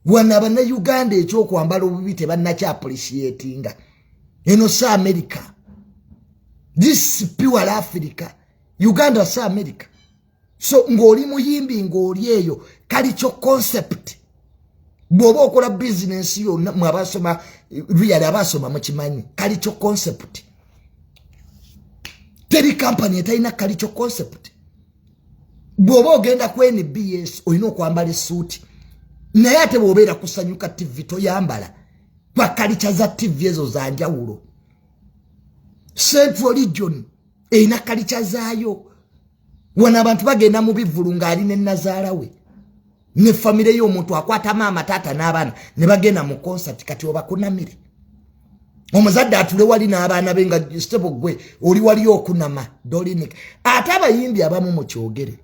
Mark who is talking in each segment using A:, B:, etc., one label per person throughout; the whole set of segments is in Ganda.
A: wana bana Uganda ekyokwambala obubi tebannakya appreciatinga eno sa America. This pure Africa. Uganda sa America. So ngoli muyimbi ngoli eyo kali kyo concept. Bwoba okola business yo mwabasoma real abasoma mukimanyi kali kyo concept. Teri company etayina kali kyo concept. Bwoba ogenda ku NBS oyina okwambala suit. Naye ate bw'obeera kusanyuka TV toyambala kwa kalicha za TV ezo za njawulo. Central Region eyina kalicha zaayo. Wana abantu bagenda mu bivulu ng'ali ne Nazaalawe ne famire y'omuntu akwata maama taata n'abaana ne bagenda mu concert kati obakunamire. Omuzadde atule wali n'abaana be nga stable gwe oli wali okunama dolinik. Ate abayimbi abamu mu kyogere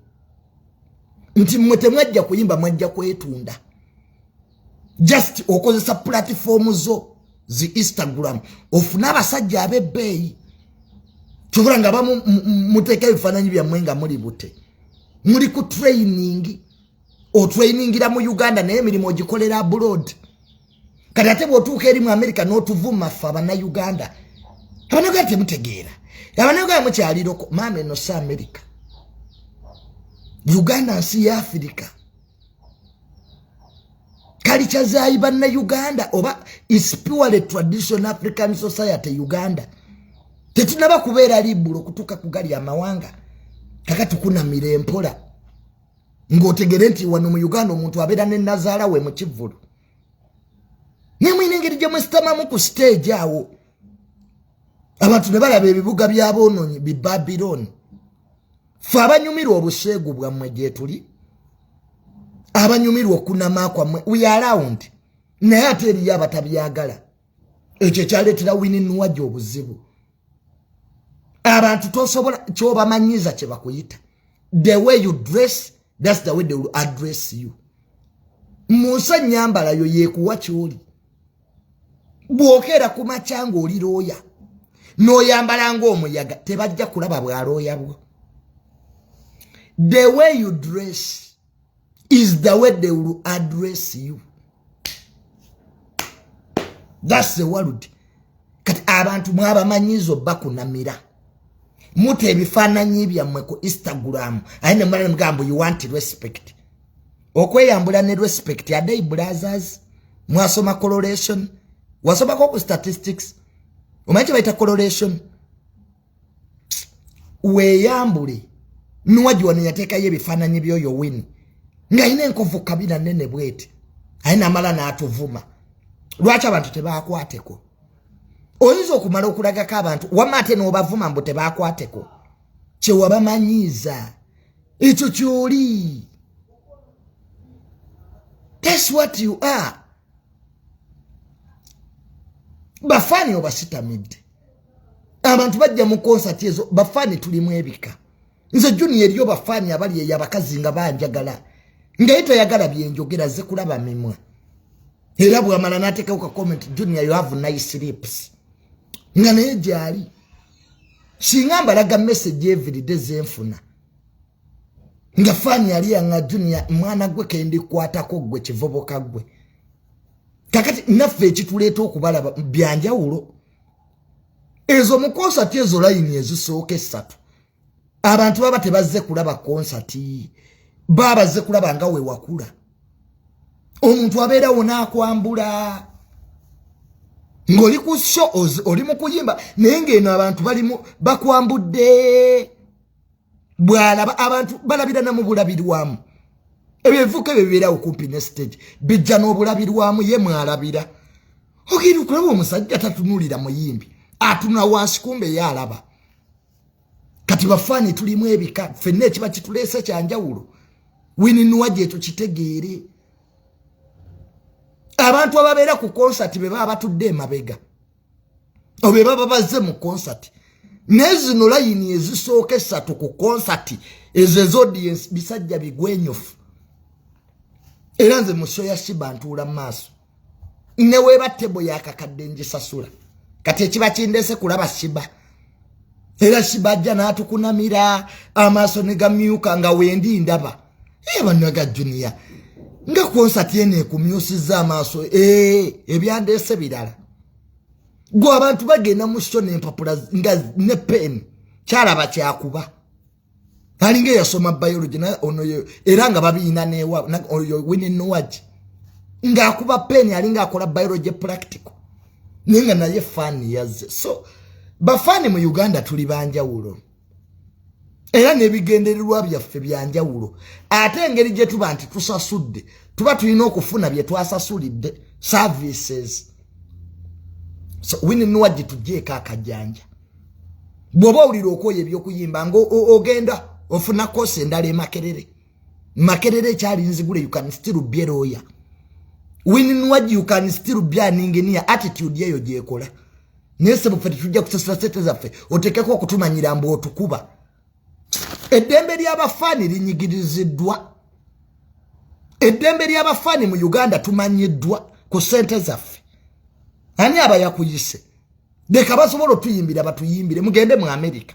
A: nti mmwe temwajja kuyimba mwajja kwetunda. Just okozesa platform zo zi Instagram ofuna abasajja abebbeeyi kyobula nga bamu muteeka ebifaananyi byammwe nga muli bute muli ku training o trainingira mu Uganda naye emirimu ogikolera abroad kati ate bw'otuuka eri mu America n'otuvuma ffe Abannayuganda Abannayuganda temutegeera Abannayuganda mukyaliroko maama eno si America Uganda nsi ya Africa kalicha za Ibanna Uganda oba is purely traditional African society Uganda. Tetunaba kubeera libulo kutuka kugali amawanga. Kakati kunamire mpola. Ng'otegere nti wano mu Uganda omuntu abeera ne Nazaalawe mu kivulu. Nemwe nengeri gye mwesitamamu ku stage awo. Abantu ne balaba ebibuga by'aboononyi bi Babylon. Ffe abanyumirwa obuseegu bwammwe gye tuli. Abanyumirwa okunama kwammwe we are around naye ate eriyo abatabyagala ekyo kyaleetera Wemuba obuzibu. Abantu tosobola kyobamanyiza kye bakuyita. The way you dress, that's the way they will address you. Musa nyambala yo yekuwa kyoli bwokera ku macyango oli looya n'oyambala ng'omuyaga tebajja kulaba bwalooya bwo. The way you dress is the way they will address you. That's the word. Kati abantu mwabamanyizo bakunamira. Mute ebifaananyi byammwe ku Instagram. Ayine mwana mgambo you want respect. Okweyambula ne respect ya day brothers. Mwasoma correlation. Wasoma ku statistics. Omanyi baita correlation. Weyambule. Nuwaji wanayateka ye bifaananyi byoyo win. Nga ine enkovu kabina nene bweti. Aina mala na atuvuma. Lwaki abantu tebakwateko. Oyinza okumala okulagako abantu wamate n'obavuma mbu tebakwateko. Kye wabamanyiza. Ekyo kyoli. That's what you are. Bafani obasitamidde. Abantu bajja mu concert ezo bafani tulimu ebika. Nze juni eriyo bafani abali ey'abakazi nga banjagala. Ngaito yagala byenjogera ze kulaba mimwa. Era bwamala n'ateeka ku comment Junior you have nice lips. Nga naye gyali. Singa mbalaga message every day zenfuna. Nga fani yali yanga Junior mwana gwe kendi kwatako gwe kivoboka gwe. Kakati naffe ekituleeta okubalaba byanjawulo. Ezo mu concert ezo line ezisooka essatu. Abantu baba tebazze kulaba concert. Baba ze kulaba nga we wakula. Omuntu abeera wona akwambula. Ngoli ku show oli mu kuyimba naye ng'eno abantu balimu bakwambudde. Bwalaba abantu balabira na mu bulabirwamu. Ebyo ebivuka bibeera okumpi ne stage. Bijja n'obulabirwamu ye mwalabira. Ogenda okulaba omusajja tatunulira muyimbi. Atuna wansi kumbe yalaba. Kati bafani tulimu ebika ffenna ekiba kituleese kyanjawulo. Wemuba ekyo kitegeere. Abantu ababeera ku concert be baba batudde emabega. Obe baba bazze mu concert. Nezino layini ezisooka essatu ku concert ezo audience bisajja bigwenyofu. Era nze mu show ya Shiba ntuula mu maaso. Ne weeba tebo yakakadde ngisasula. Kati ekiba kindeese kulaba Shiba. Era Shiba ajja n'atukunamira amaaso ne gamyuka nga wendi ndaba. Banaga Junior. nga concert yene kumyusiza amaso ebyandese birala gwa abantu bagenda mu show n'empapula nga ne pen kyalaba kyakuba alinge yasoma biology na ono era nga babina newa oyo wini nowaji nga akuba pen alinga akola biology practical ninga naye fan yaze so bafani mu Uganda tuli banjawulo era nebigendererwa byaffe byanjawulo ate engeri gye tuba nti tusasudde tuba tulina okufuna bye twasasulidde services so wini nowaji tujeka akajanja bwoba uliro okoye byokuyimba ngo ogenda ofuna kose ndale makerere kyali nzigule you can still be lawyer wini nowaji you can still be an engineer attitude yeyo gyekola nese bufete tujja kusasula sete zaffe otekeko okutumanyira mbo otukuba eddembe ly'abafani linyigiriziddwa eddembe ly'abafani mu Uganda tumanyiddwa ku sente zaffe ani aba yakuyise deka basobola tuyimbira batuyimbire mugende mu America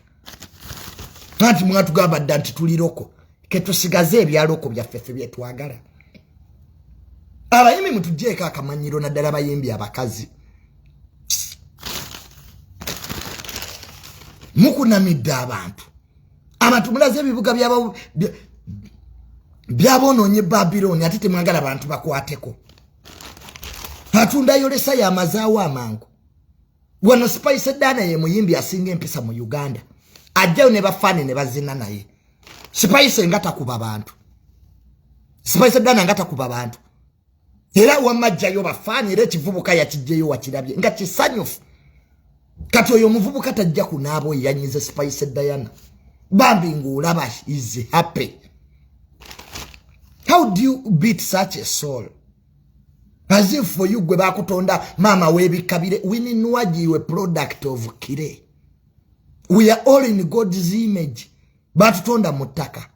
A: anti mwatugamba ddanti tuliroko ketusigaze ebyaloko byaffe byetwagala abayimbi mutujeka akamanyiro naddala bayimbi abakazi mukunamidde abantu mulaze ebibuga byabononye Babyloni ate temwagala abantu bakwateko atunda yolesa ya mazaawo amangu wano Spice Dana ye muyimbi asinga empisa mu Uganda ajjayo ne bafane ne bazina naye Spice ngata kuba bantu Spice Dana ngata kuba bantu era wamajjayo bafane era kivubuka yakijjeyo wakirabye nga kisanyufu kati oyo muvubuka tajja kunaabo yanyize Spice Diana bambi ngulaba is happy. How do you beat such a soul? As if for you gwe bakutonda mama webikabire wini nwaji we product of kire. We are all in God's image. Batutonda mutaka.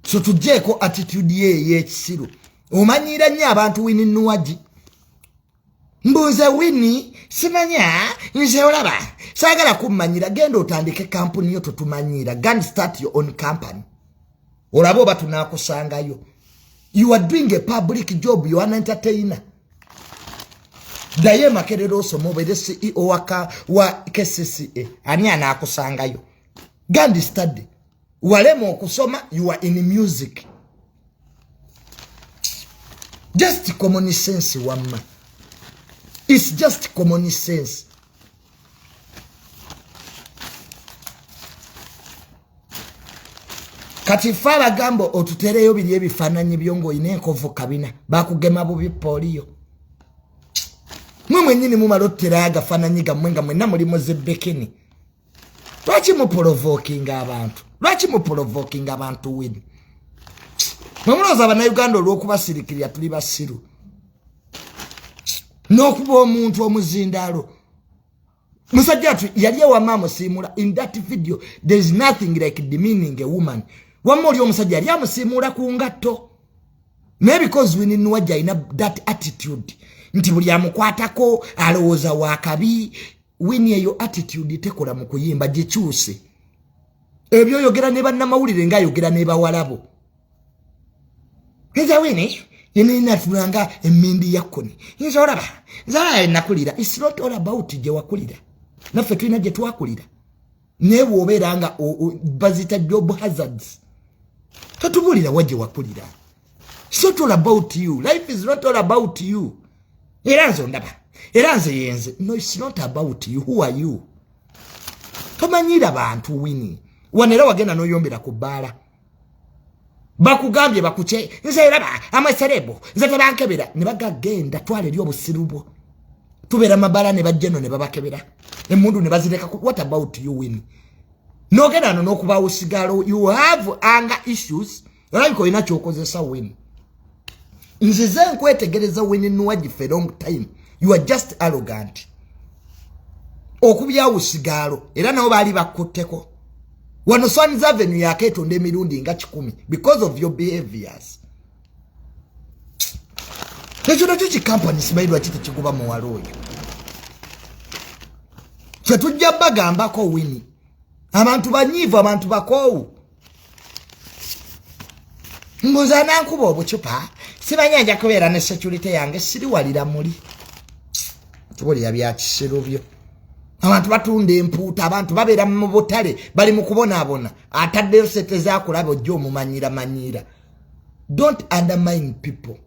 A: So tujeko attitude ye kisiru. Umanyira nya abantu wini nwaji. Mbuze wini simanya nze olaba sagala kumanyira gendo otandike company yo totumanyira gun start your own company olabo batunakusangayo you are doing a public job you are an entertainer daye makerero somo bede CEO wa KCCA ani anakusangayo gun study walemo okusoma you are in music just common sense wamma. It's just common sense. Kati fala gambo otutereyo bili ebifananyi byongo inenkovu kabina bakugema bubi polio. Mwe nyini mumalotera agafananyi gamwenga mwena mulimo zebekeni. Lwaki mu provoking abantu? Lwaki mu provoking abantu win? Mwemuloza bana Uganda olwokubasirikirya tuli basiru. Nokuba omuntu omuzindalo musajjatu yali wa mama simula in that video there is nothing like demeaning a woman wamuli omusajja yali amusimula ku ngatto maybe because we need waja ina that attitude nti buli amukwatako alowooza wakabi wini eyo attitude tekola mu kuyimba gikyuse ebyo yogera ne bannamawulire nga yogera ne bawalabo eza wini Yenina tunanga emindi yakoni. Nze olaba. Nze nakulira. It's not all about je wakulira. Naffe tulina je twakulira. Ne woberanga bazita job hazards. Tatubulira waje wakulira. It's not all about you. Life is not all about you. Eranzo ndaba. Eranze yenze. No, it's not about you. Who are you? Tomanyira bantu wini. Wanera wagenda no yombera kubala. Bakugambye bakuche nze laba amaserebo nze tabankebera ne bagagenda twale lyo busirubo tubera mabala ne bajjeno ne babakebera emundu ne bazireka what about you win no gena no kuba usigalo you have anger issues like ina chokozesa win nze nkwetegereza win nwaji for long time you are just arrogant okubya usigalo era nabo bali bakuteko Wano Swans Avenue yake tonde mirundi nga 10 because of your behaviors. Necho chuchi company simaidwa chiti chikuba mwaloyo. Chetujja bagamba ko wini. Abantu banyivu abantu bakowu. Mbuzana nkuba obucupa sibanya nja kubeera ne security yange siri walira muli tubuli yabya kisirubyo abantu batunda empuuta abantu babeera mu butale bali mu kubonaabona ataddeyo sente zaakulaba ojja omumanyira don't undermine people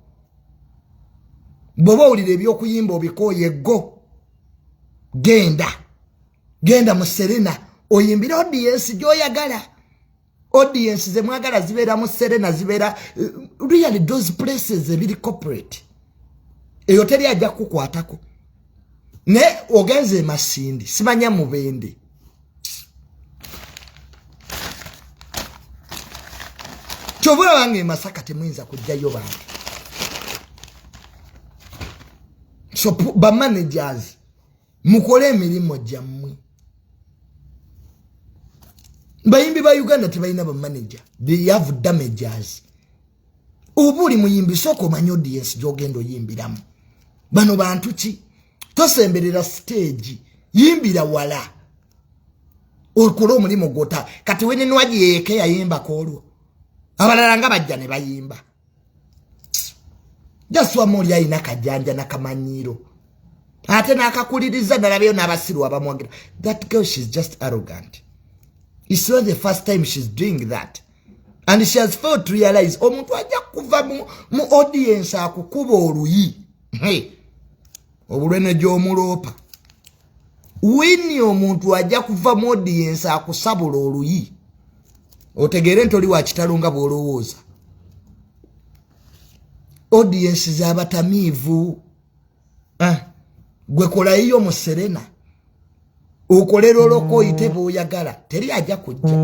A: bw'oba owulira ebyokuyimba obikooye go genda mu Serena oyimbira audience gy'oyagala audience ze mwagala zibeera mu Serena zibeera really those places ebiri corporate eyo teri ajja kukwatako ne ogenze Masindi simanya Mubende kyovula wange Masaka temuyinza kujjayo bantu so ba managers mukole emirimu gyammwe bayimbi ba Uganda tebalina ba manager they have damages obuli muyimbi soko manyo audience jogendo yimbiramu bano bantu ki tosemberera stage yimbira wala okolo omulimo gota kati wene nwaji yeke yayimba kolwo abalala nga bajja ne bayimba jaswa muli ayina kajanja nakamanyiro ate nakakuliriza nalabyo n'abasiru abamwagira that girl she's just arrogant. It's not the first time she's doing that. And she has failed to realize omuntu ajja kuva mu audience akukuba oluyi. Obulwene gy'omulopa. Wini omuntu ajja kuva mu audience akusabula oluyi. Otegere ntoli wa kitalo nga bw'olowooza. Audience z'abatamiivu. Gwe kola iyo mu Serena. Ukolero loko ite buyagala teri ajja kujja